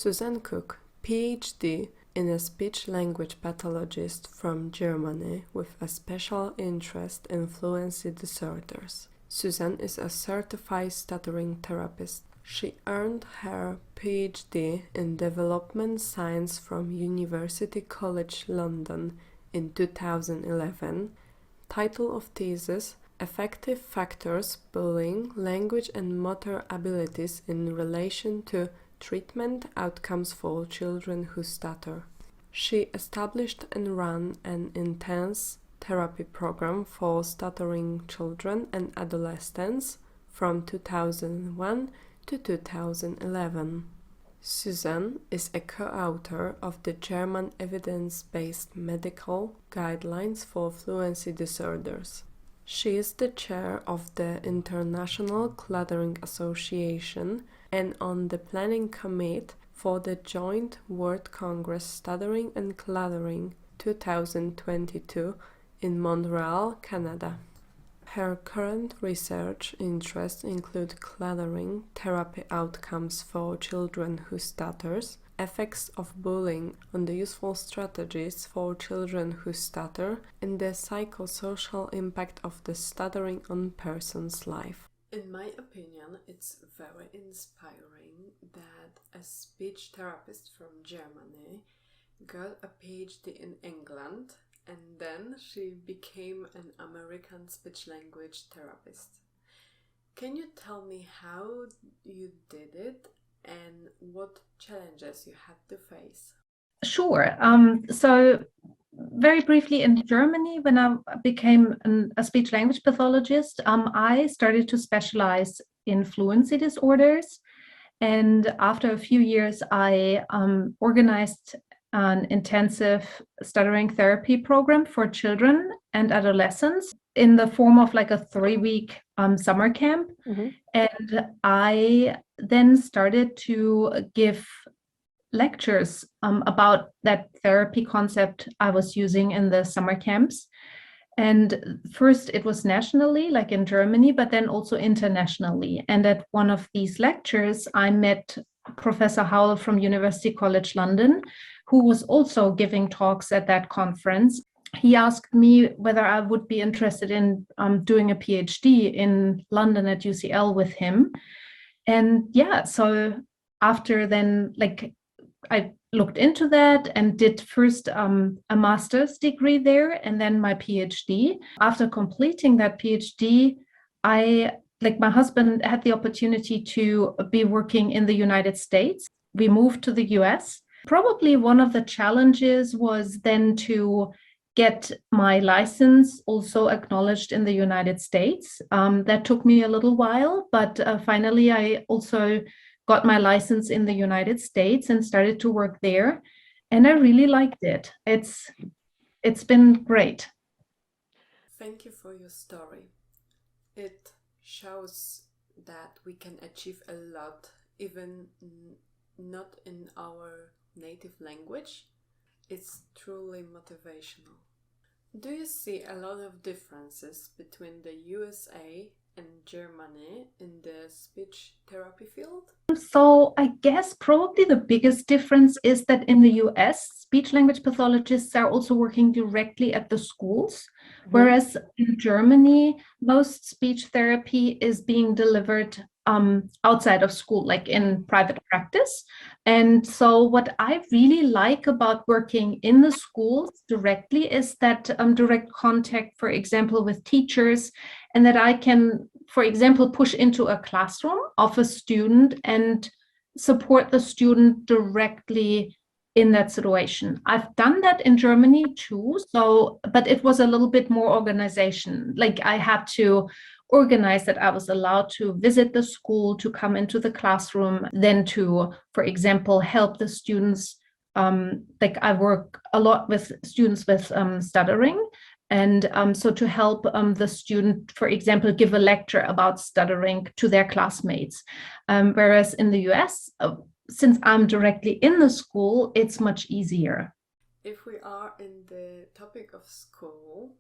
Susanne Cook, PhD in a speech-language pathologist from Germany with a special interest in fluency disorders. Susanne is a certified stuttering therapist. She earned her PhD in development science from University College London in 2011. Title of thesis: Effective Factors Bullying, Language and Motor Abilities in Relation to Treatment Outcomes for Children Who Stutter. She established and ran an intense therapy program for stuttering children and adolescents from 2001 to 2011. Susanne is a co-author of the German evidence-based medical guidelines for fluency disorders. She is the chair of the International Cluttering Association and on the planning committee for the Joint World Congress Stuttering and Cluttering 2022 in Montreal, Canada. Her current research interests include cluttering, therapy outcomes for children who stutters, effects of bullying on the useful strategies for children who stutter, and the psychosocial impact of the stuttering on person's life. In my opinion, it's very inspiring that a speech therapist from Germany got a PhD in England and then she became an American speech-language therapist. Can you tell me how you did it and what challenges you had to face? Sure. So very briefly, in Germany, when I became a speech-language pathologist, I started to specialize in fluency disorders. And after a few years, I organized an intensive stuttering therapy program for children and adolescents in the form of like a 3-week summer camp. Mm-hmm. And I then started to give lectures about that therapy concept I was using in the summer camps. And first it was nationally, like in Germany, but then also internationally. And at one of these lectures, I met Professor Howell from University College London, who was also giving talks at that conference. He asked me whether I would be interested in doing a PhD in London at UCL with him. And yeah, so after then, like, I looked into that and did first a master's degree there and then my PhD. After completing that PhD, my husband had the opportunity to be working in the United States. We moved to the US. Probably one of the challenges was then to get my license also acknowledged in the United States. That took me a little while, but finally I also got my license in the United States and started to work there. And I really liked it. It's been great. Thank you for your story. It shows that we can achieve a lot, even not in our native language. It's truly motivational. Do you see a lot of differences between the USA and Germany in the speech therapy field? So I guess probably the biggest difference is that in the US, speech-language pathologists are also working directly at the schools, whereas in Germany, most speech therapy is being delivered outside of school, like in private practice. And so what I really like about working in the schools directly is that direct contact, for example, with teachers, and that I can, for example, push into a classroom of a student and support the student directly in that situation. I've done that in Germany too, but it was a little bit more organization. Like I had to organize that I was allowed to visit the school, to come into the classroom, then to, for example, help the students. Like I work a lot with students with stuttering. And so to help the student, for example, give a lecture about stuttering to their classmates. Whereas in the US, since I'm directly in the school, it's much easier. If we are in the topic of school,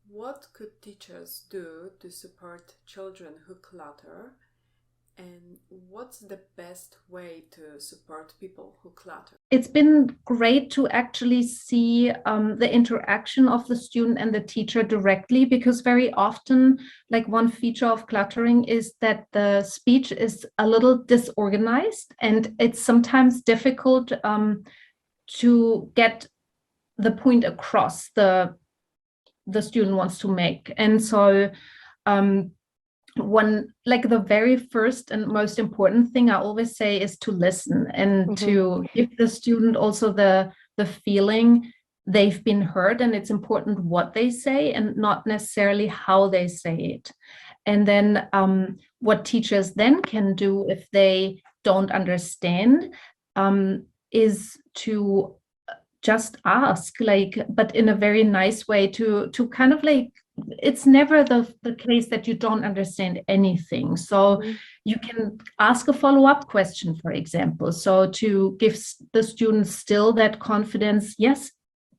what could teachers do to support children who clutter And what's the best way to support people who clutter? It's been great to actually see the interaction of the student and the teacher directly, because very often, like one feature of cluttering is that the speech is a little disorganized, and it's sometimes difficult to get the point across the student wants to make. And so one, like the very first and most important thing I always say is to listen, and to give the student also the feeling they've been heard, and it's important what they say and not necessarily how they say it. And then what teachers then can do if they don't understand is to just ask, like, but in a very nice way, to kind of like, it's never the case that you don't understand anything. So you can ask a follow-up question, for example, so to give the students still that confidence, yes,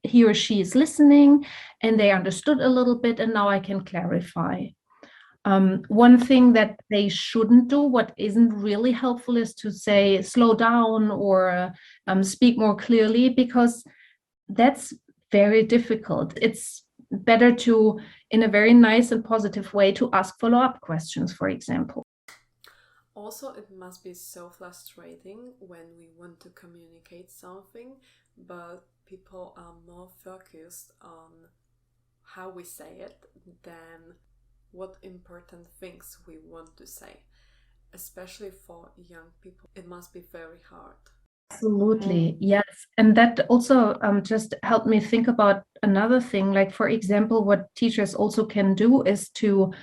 he or she is listening and they understood a little bit, and now I can clarify. One thing that they shouldn't do, what isn't really helpful, is to say slow down or speak more clearly, because that's very difficult. It's better to, in a very nice and positive way, to ask follow-up questions, for example. Also, it must be so frustrating when we want to communicate something, but people are more focused on how we say it than what important things we want to say. Especially for young people, it must be very hard. Absolutely, yes. And that also just helped me think about another thing. Like, for example, what teachers also can do is to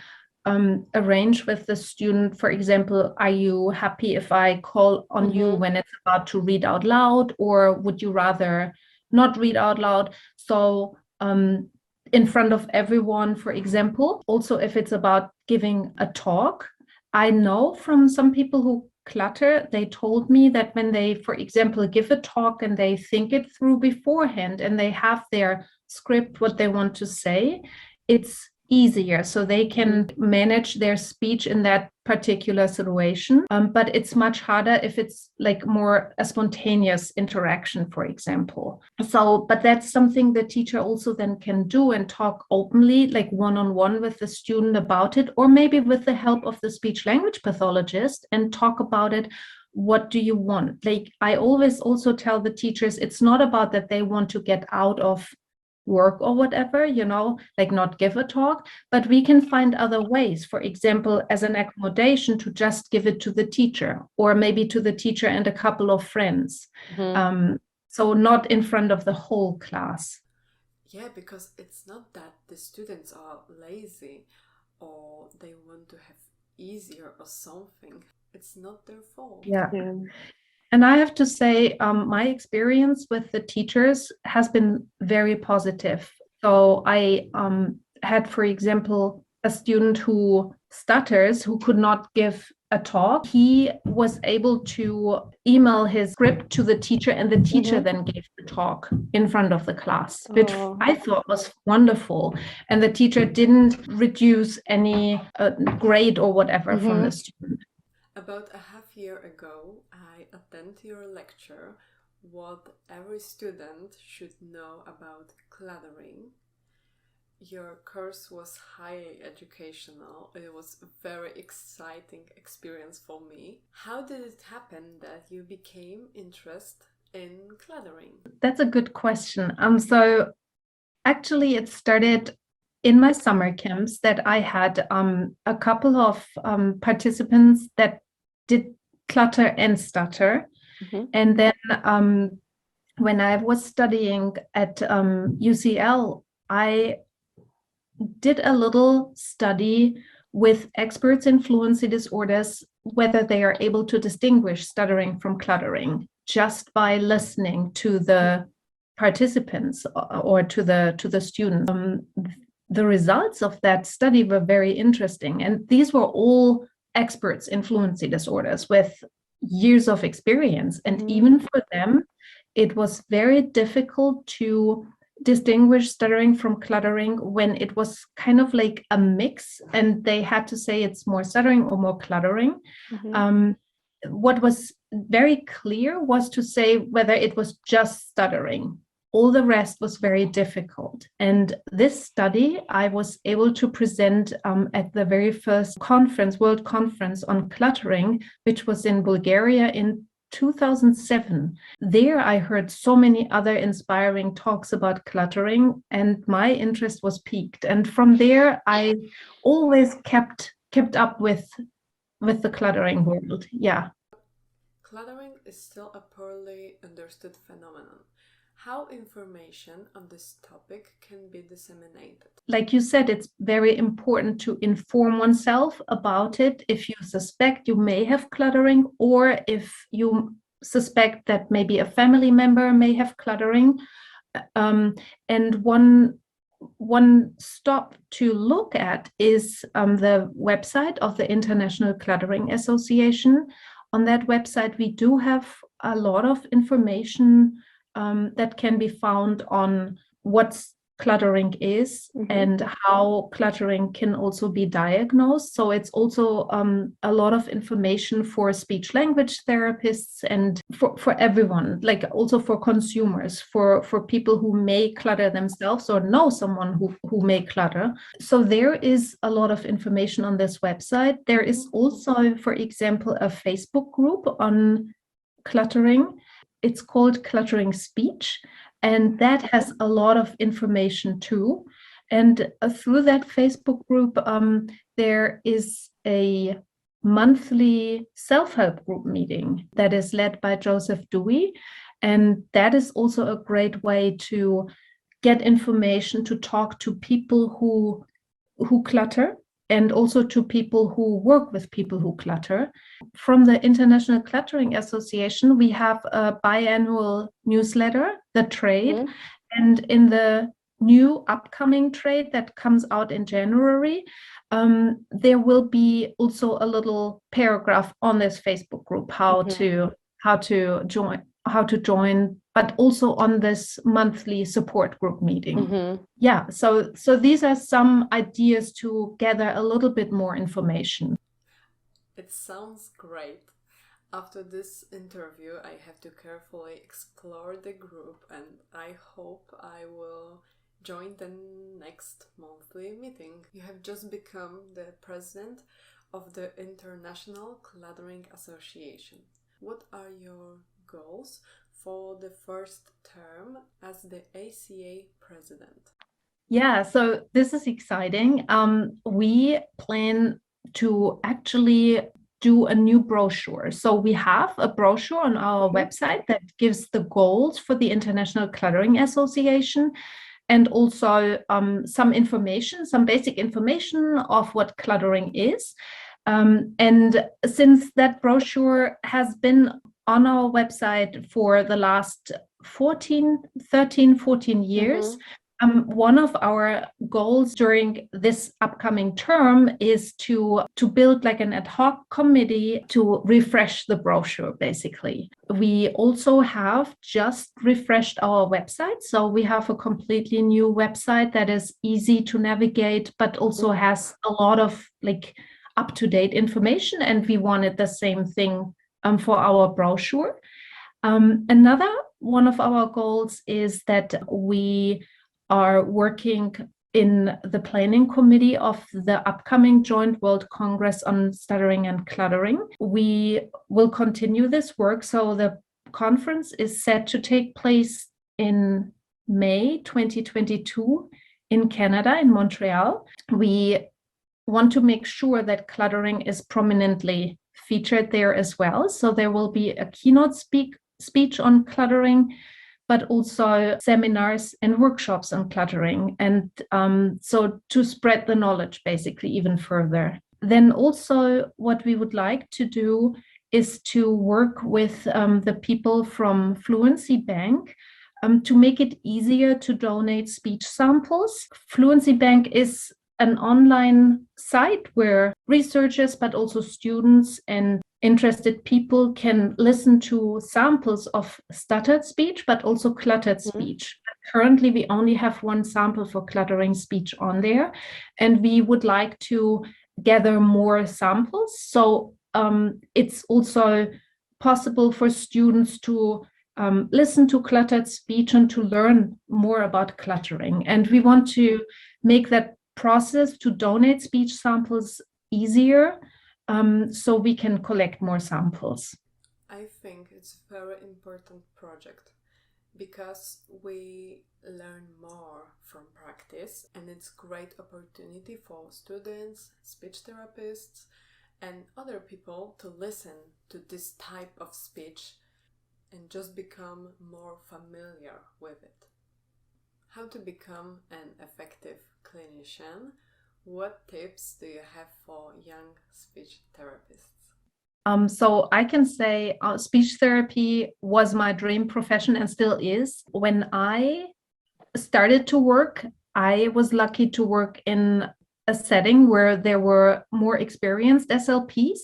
arrange with the student, for example, are you happy if I call on you when it's about to read out loud, or would you rather not read out loud? So in front of everyone, for example. Also, if it's about giving a talk, I know from some people who clutter, they told me that when they, for example, give a talk and they think it through beforehand and they have their script, what they want to say, it's easier, so they can manage their speech in that particular situation. But it's much harder if it's like more a spontaneous interaction, for example. So, but that's something the teacher also then can do and talk openly, like one-on-one with the student about it, or maybe with the help of the speech language pathologist, and talk about it. What do you want? Like, I always also tell the teachers, it's not about that they want to get out of work or whatever, like not give a talk, but we can find other ways, for example, as an accommodation, to just give it to the teacher, or maybe to the teacher and a couple of friends. So not in front of the whole class. Yeah, because it's not that the students are lazy or they want to have easier or something. It's not their fault. Yeah. And I have to say, my experience with the teachers has been very positive. So I had, for example, a student who stutters, who could not give a talk. He was able to email his script to the teacher, and the teacher then gave the talk in front of the class, which I thought was wonderful. And the teacher didn't reduce any grade or whatever from the student. About a half year ago, I attended your lecture, What Every Student Should Know About Cluttering. Your course was highly educational. It was a very exciting experience for me. How did it happen that you became interested in cluttering? That's a good question. So actually it started in my summer camps that I had a couple of participants that did clutter and stutter. And then when I was studying at UCL, I did a little study with experts in fluency disorders, whether they are able to distinguish stuttering from cluttering just by listening to the participants or to the students. The results of that study were very interesting, and these were all experts in fluency disorders with years of experience. And even for them, it was very difficult to distinguish stuttering from cluttering when it was kind of like a mix and they had to say it's more stuttering or more cluttering. What was very clear was to say whether it was just stuttering. All the rest was very difficult. And this study I was able to present at the very first conference, World Conference on Cluttering, which was in Bulgaria in 2007. There I heard so many other inspiring talks about cluttering and my interest was piqued. And from there I always kept up with the cluttering world. Yeah. Cluttering is still a poorly understood phenomenon. How information on this topic can be disseminated? Like you said, it's very important to inform oneself about it if you suspect you may have cluttering, or if you suspect that maybe a family member may have cluttering. And one stop to look at is the website of the International Cluttering Association. On that website, we do have a lot of information that can be found on what cluttering is and how cluttering can also be diagnosed. So it's also a lot of information for speech language therapists and for everyone, like also for consumers, for people who may clutter themselves or know someone who may clutter. So there is a lot of information on this website. There is also, for example, a Facebook group on cluttering. It's called Cluttering Speech, and that has a lot of information too. And through that Facebook group, there is a monthly self-help group meeting that is led by Joseph Dewey. And that is also a great way to get information, to talk to people who clutter, and also to people who work with people who clutter. From the International Cluttering Association, we have a biannual newsletter, The Trade, and in the new upcoming Trade that comes out in January, there will be also a little paragraph on this Facebook group, how to join, but also on this monthly support group meeting. Yeah, so these are some ideas to gather a little bit more information. It sounds great. After this interview, I have to carefully explore the group, and I hope I will join the next monthly meeting. You have just become the president of the International Cluttering Association. What are your goals for the first term as the ACA president? Yeah, so this is exciting. We plan to actually do a new brochure. So we have a brochure on our website that gives the goals for the International Cluttering Association, and also some information, some basic information of what cluttering is. And since that brochure has been on our website for the last 14 years, one of our goals during this upcoming term is to build like an ad hoc committee to refresh the brochure, basically. We also have just refreshed our website. So we have a completely new website that is easy to navigate, but also has a lot of like up-to-date information. And we wanted the same thing for our brochure. Another one of our goals is that we are working in the planning committee of the upcoming Joint World Congress on Stuttering and Cluttering. We will continue this work. So the conference is set to take place in May 2022 in Canada, in Montreal. We want to make sure that cluttering is prominently featured there as well. So there will be a keynote speech on cluttering, but also seminars and workshops on cluttering. And so to spread the knowledge basically even further. Then also what we would like to do is to work with the people from Fluency Bank to make it easier to donate speech samples. Fluency Bank is an online site where researchers, but also students and interested people can listen to samples of stuttered speech, but also cluttered speech. currently we only have one sample for cluttering speech on there, and we would like to gather more samples. So it's also possible for students to listen to cluttered speech and to learn more about cluttering. And we want to make that process to donate speech samples easier, so we can collect more samples. I think it's a very important project because we learn more from practice, and it's great opportunity for students, speech therapists, and other people to listen to this type of speech and just become more familiar with it. How to become an effective clinician? What tips do you have for young speech therapists? So I can say speech therapy was my dream profession and still is. When I started to work, I was lucky to work in a setting where there were more experienced SLPs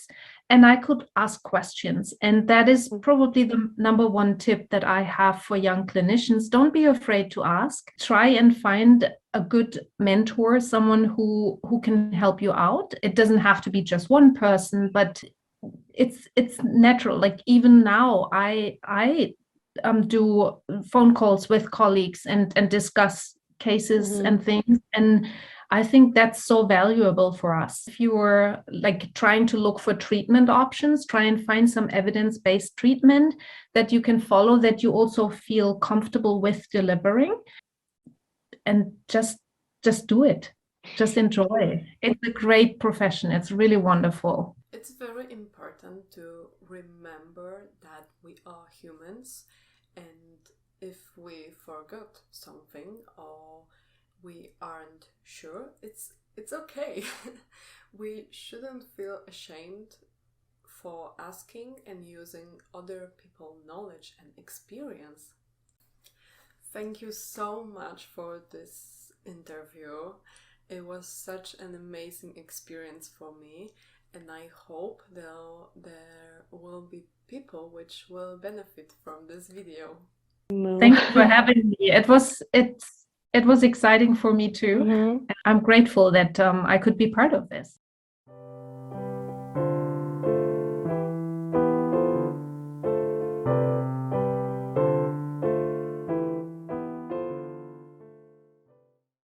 and I could ask questions. And that is probably the number one tip that I have for young clinicians. Don't be afraid to ask. Try and find a good mentor, someone who can help you out. It doesn't have to be just one person, but it's natural. Like even now, I do phone calls with colleagues and discuss cases and things, and I think that's so valuable for us. If you're like trying to look for treatment options, try and find some evidence-based treatment that you can follow, that you also feel comfortable with delivering, and just do it. Just enjoy. It's a great profession. It's really wonderful. It's very important to remember that we are humans, and if we forgot something or we aren't sure, it's okay. We shouldn't feel ashamed for asking and using other people's knowledge and experience. Thank you so much for this interview. It was such an amazing experience for me, and I hope there will be people which will benefit from this video. Thank you for having me. It was exciting for me too. I'm grateful that I could be part of this.